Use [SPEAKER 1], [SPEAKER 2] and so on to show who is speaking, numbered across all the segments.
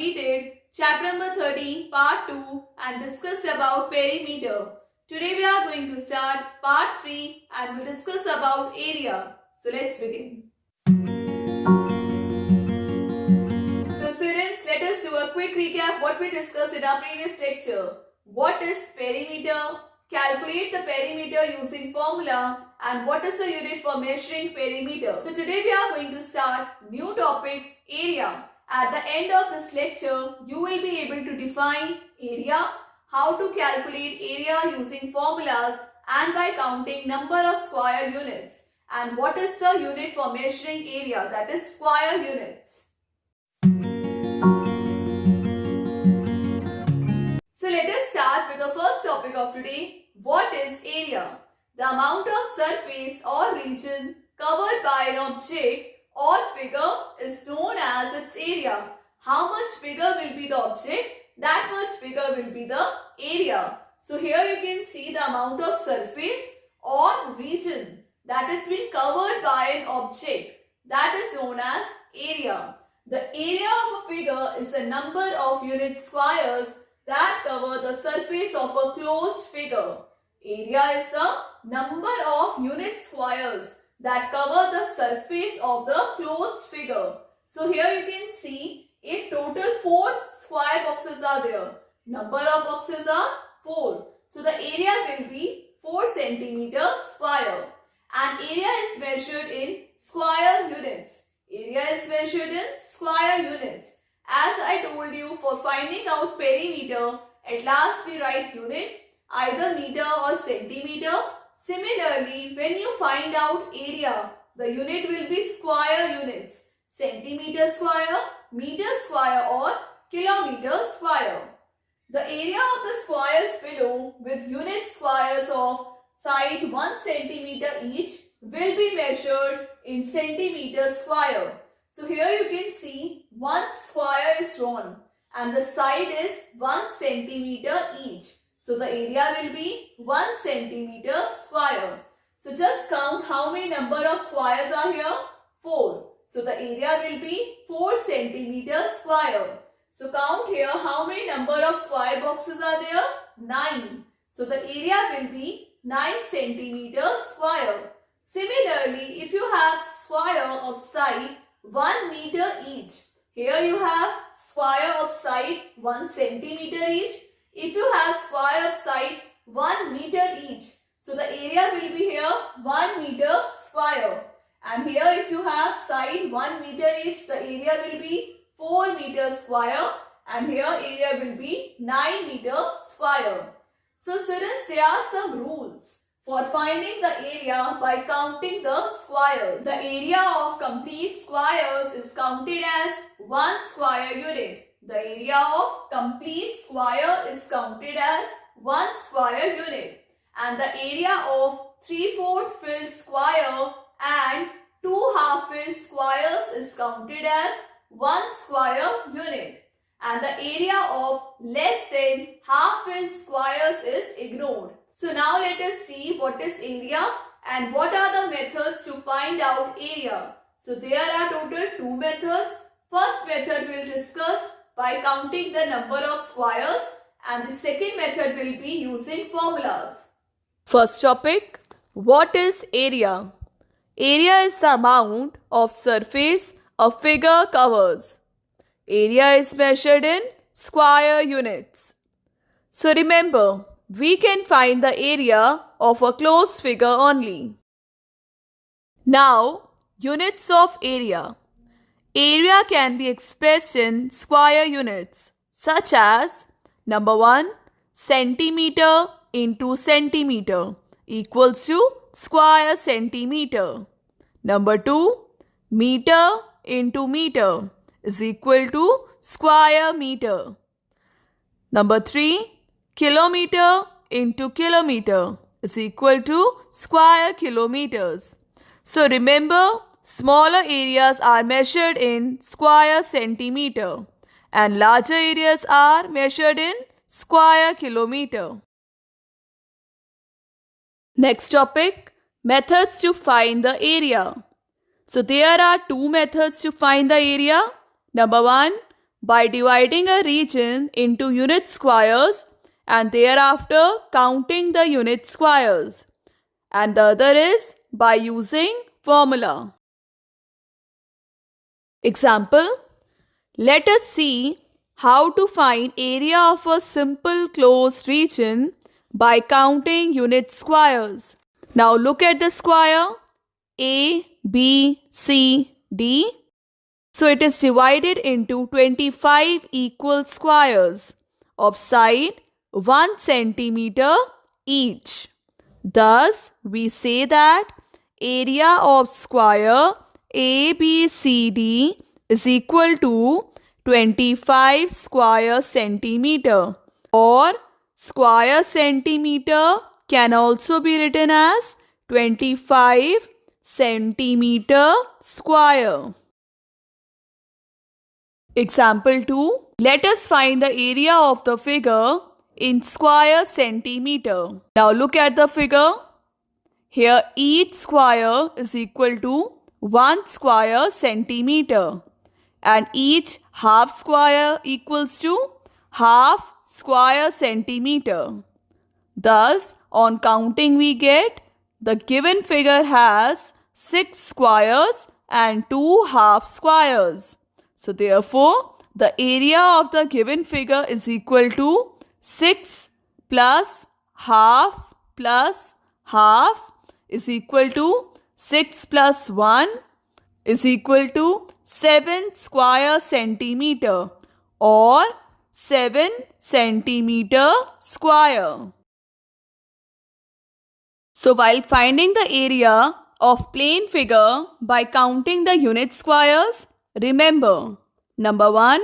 [SPEAKER 1] completed chapter number 13 part 2 and discussed about perimeter. Today we are going to start part 3 and we'll discuss about area. So let's begin. So students, let us do a quick recap what we discussed in our previous lecture. What is perimeter? Calculate the perimeter using formula and what is the unit for measuring perimeter. So today we are going to start new topic, area. At the end of this lecture, you will be able to define area, how to calculate area using formulas and by counting number of square units. And what is the unit for measuring area, that is square units. So let us start with the first topic of today. What is area? The amount of surface or region covered by an object or figure is known as its area. How much bigger will be the object, that much bigger will be the area. So here you can see the amount of surface or region that has been covered by an object, that is known as area. The area of a figure is the number of unit squares that cover the surface of a closed figure. Area is the number of unit squares that cover the surface of the closed figure. So here you can see if total 4 square boxes are there. Number of boxes are 4. So the area will be 4 centimeter square. And area is measured in square units. Area is measured in square units. As I told you, for finding out perimeter, at last we write unit, either meter or centimeter. Similarly, when you find out area, the unit will be square units. Centimeter square, meter square or kilometer square. The area of the squares below with unit squares of side 1 centimeter each will be measured in centimeter square. So here you can see 1 square is drawn and the side is 1 centimeter each. So the area will be 1 centimeter square. So just count how many number of squares are here? 4. So the area will be 4 centimeter square. So count here how many number of square boxes are there? 9. So the area will be 9 centimeter square. Similarly, if you have square of side 1 meter each, here you have square of side 1 centimeter each. If you have square of side 1 meter each, so the area will be here 1 meter square. And here if you have side 1 meter each, the area will be 4 meter square. And here area will be 9 meter square. So students, there are some rules for finding the area by counting the squares. The area of complete squares is counted as 1 square unit. The area of complete square is counted as 1 square unit. And the area of 3/4 filled square and 2 half-filled squares is counted as 1 square unit. And the area of less than half-filled squares is ignored. So now let us see what is area and what are the methods to find out area. So there are total 2 methods. First method we will discuss by counting the number of squares and the second method will be using formulas. First topic, what is area? Area is the amount of surface a figure covers. Area is measured in square units. So remember, we can find the area of a closed figure only. Now, units of area. Area can be expressed in square units such as number 1 centimeter into centimeter equals to square centimeter. Number 2 meter into meter is equal to square meter. Number 3 kilometer into kilometer is equal to square kilometers. So remember, smaller areas are measured in square centimeter and larger areas are measured in square kilometer. Next topic, methods to find the area. So there are 2 methods to find the area. Number 1, by dividing a region into unit squares and thereafter counting the unit squares. And the other is by using formula. Example, let us see how to find area of a simple closed region by counting unit squares. Now look at the square A, B, C, D. So it is divided into 25 equal squares of side 1 centimeter each. Thus, we say that area of square ABCD is equal to 25 square centimeter, or square centimeter can also be written as 25 centimeter square. Example 2. Let us find the area of the figure in square centimeter. Now look at the figure. Here each square is equal to 1 square centimeter and each half square equals to half square centimeter. Thus, on counting we get the given figure has 6 squares and 2 half squares. So therefore, the area of the given figure is equal to 6 plus half is equal to 6 plus 1 is equal to 7 square centimeter, or 7 centimeter square. So while finding the area of plane figure by counting the unit squares, remember, number 1,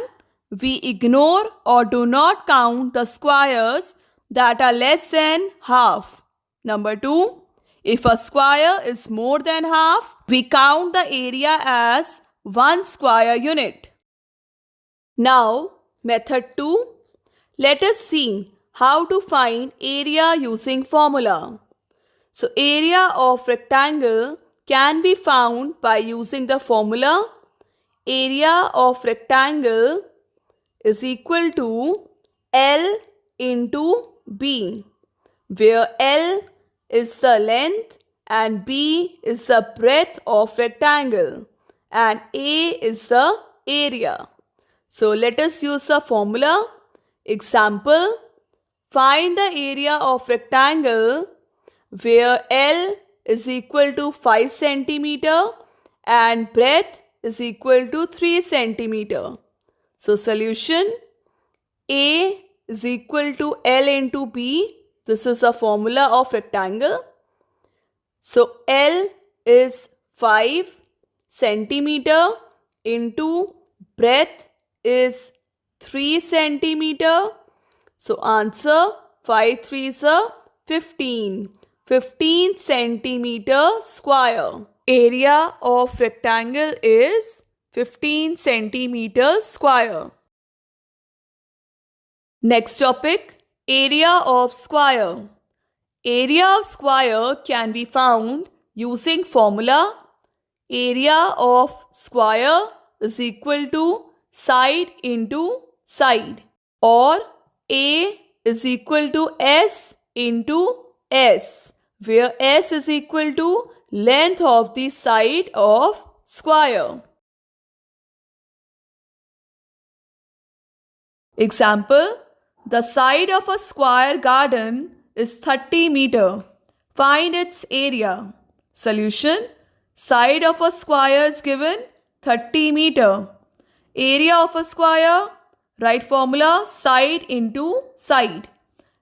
[SPEAKER 1] we ignore or do not count the squares that are less than half. Number 2, if a square is more than half, we count the area as 1 square unit. Now, method 2, let us see how to find area using formula. So, area of rectangle can be found by using the formula area of rectangle is equal to L into B, where L is the length and B is the breadth of rectangle and A is the area. So let us use the formula. Example, find the area of rectangle where L is equal to 5 centimeter and breadth is equal to 3 centimeter. So solution, A is equal to L into B. This is a formula of rectangle. So L is 5 centimeter into breadth is 3 centimeter. So answer 5 3s are 15. 15 centimeter square. Area of rectangle is 15 centimeters square. Next topic, area of square. Area of square can be found using formula area of square is equal to side into side, or A is equal to S into S, where S is equal to length of the side of square. Example, the side of a square garden is 30 meter. Find its area. Solution, side of a square is given 30 meter. Area of a square, write formula side into side.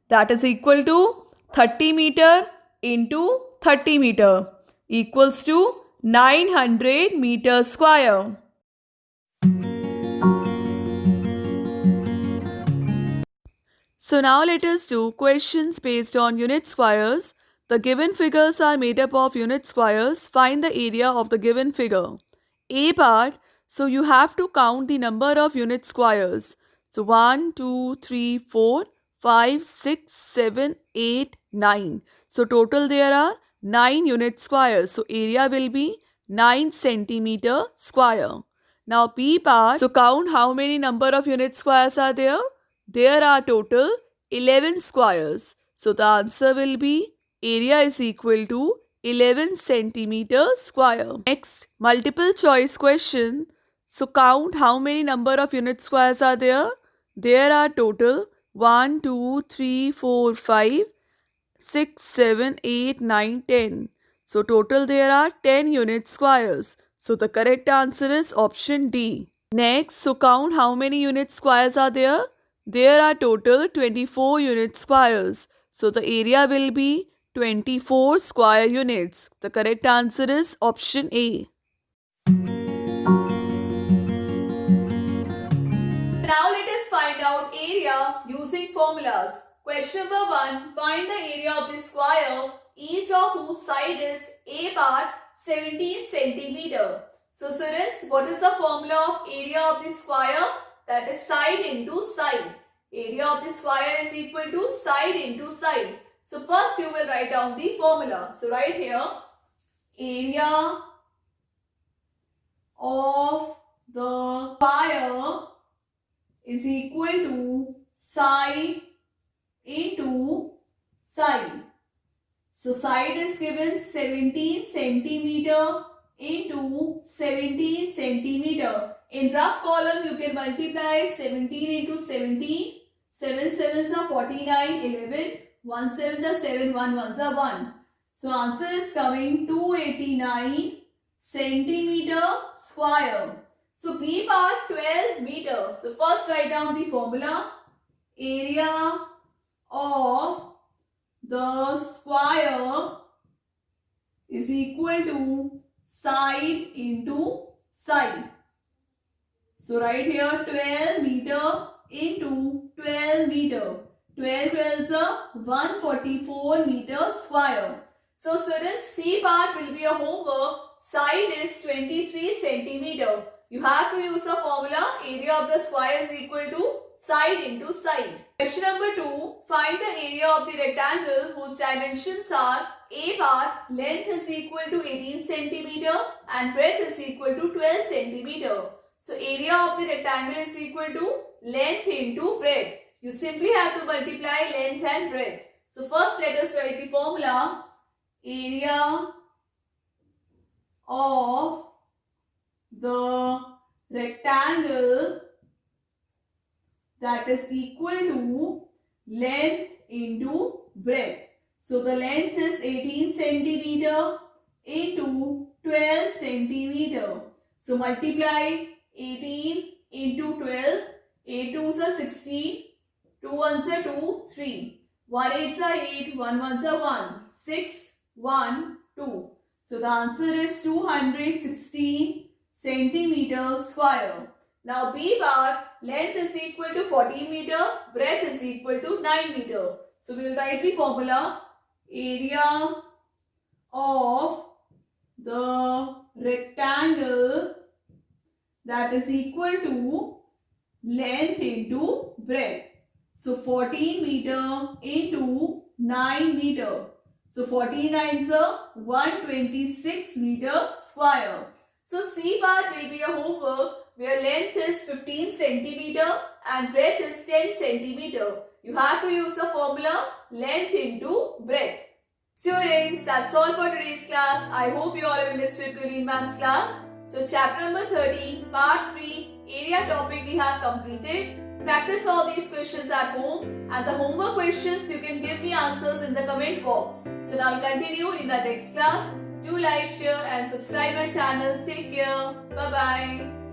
[SPEAKER 1] That is equal to 30 meter into 30 meter equals to 900 meters square. So now let us do questions based on unit squares. The given figures are made up of unit squares. Find the area of the given figure. A part, so you have to count the number of unit squares. So 1, 2, 3, 4, 5, 6, 7, 8, 9. So total there are 9 unit squares. So area will be 9 centimeter square. Now B part. So count how many number of unit squares are there. There are total 11 squares. So the answer will be area is equal to 11 centimeter square. Next, multiple choice question. So count how many number of unit squares are there. There are total 1, 2, 3, 4, 5, 6, 7, 8, 9, 10. So total there are 10 unit squares. So the correct answer is option D. Next, so count how many unit squares are there. There are total 24 unit squares. So the area will be 24 square units. The correct answer is option A. Now let us find out area using formulas. Question number 1. Find the area of the square, each of whose side is A part 17 centimeter. So students, what is the formula of area of the square? That is side into side. Area of the square is equal to side into side. So first you will write down the formula. So write here, area of the square is equal to side into side. So side is given 17 centimeter into 17 centimeter. In rough column you can multiply 17 into 17. 7 sevens are 49, 11. 1 sevens are 7, 1 ones are 1. So answer is coming 289 centimeter square. So B part 12 meter. So first write down the formula. Area of the square is equal to side into side. So write here 12 meter into 12 meter. 12 12s are 144 meter square. So students, C part will be a homework. Side is 23 centimeter. You have to use the formula. Area of the square is equal to side into side. Question number 2. Find the area of the rectangle whose dimensions are A part length is equal to 18 centimeter and breadth is equal to 12 centimeter. So area of the rectangle is equal to length into breadth. You simply have to multiply length and breadth. So first let us write the formula. Area of the rectangle, that is equal to length into breadth. So the length is 18 centimeter into 12 centimeter. So multiply 18 into 12. 8 2s are 16. 2 1s are 2, 3. 1 8s are 8. 1 1s are 1. 6, 1, 2. So the answer is 216 centimeter square. Now B bar, length is equal to 14 meter, breadth is equal to 9 meter. So we will write the formula. Area of the rectangle, that is equal to length into breadth. So 14 meter into 9 meter. So 49 is a 126 meter square. So C part will be a homework where length is 15 centimeter and breadth is 10 centimeter. You have to use the formula length into breadth. Students, that's all for today's class. I hope you all have understood Gurleen ma'am's class. So chapter number 13, part 3, area topic we have completed. Practice all these questions at home and the homework questions you can give me answers in the comment box. So now I'll continue in the next class. Do like, share and subscribe my channel. Take care. Bye-bye.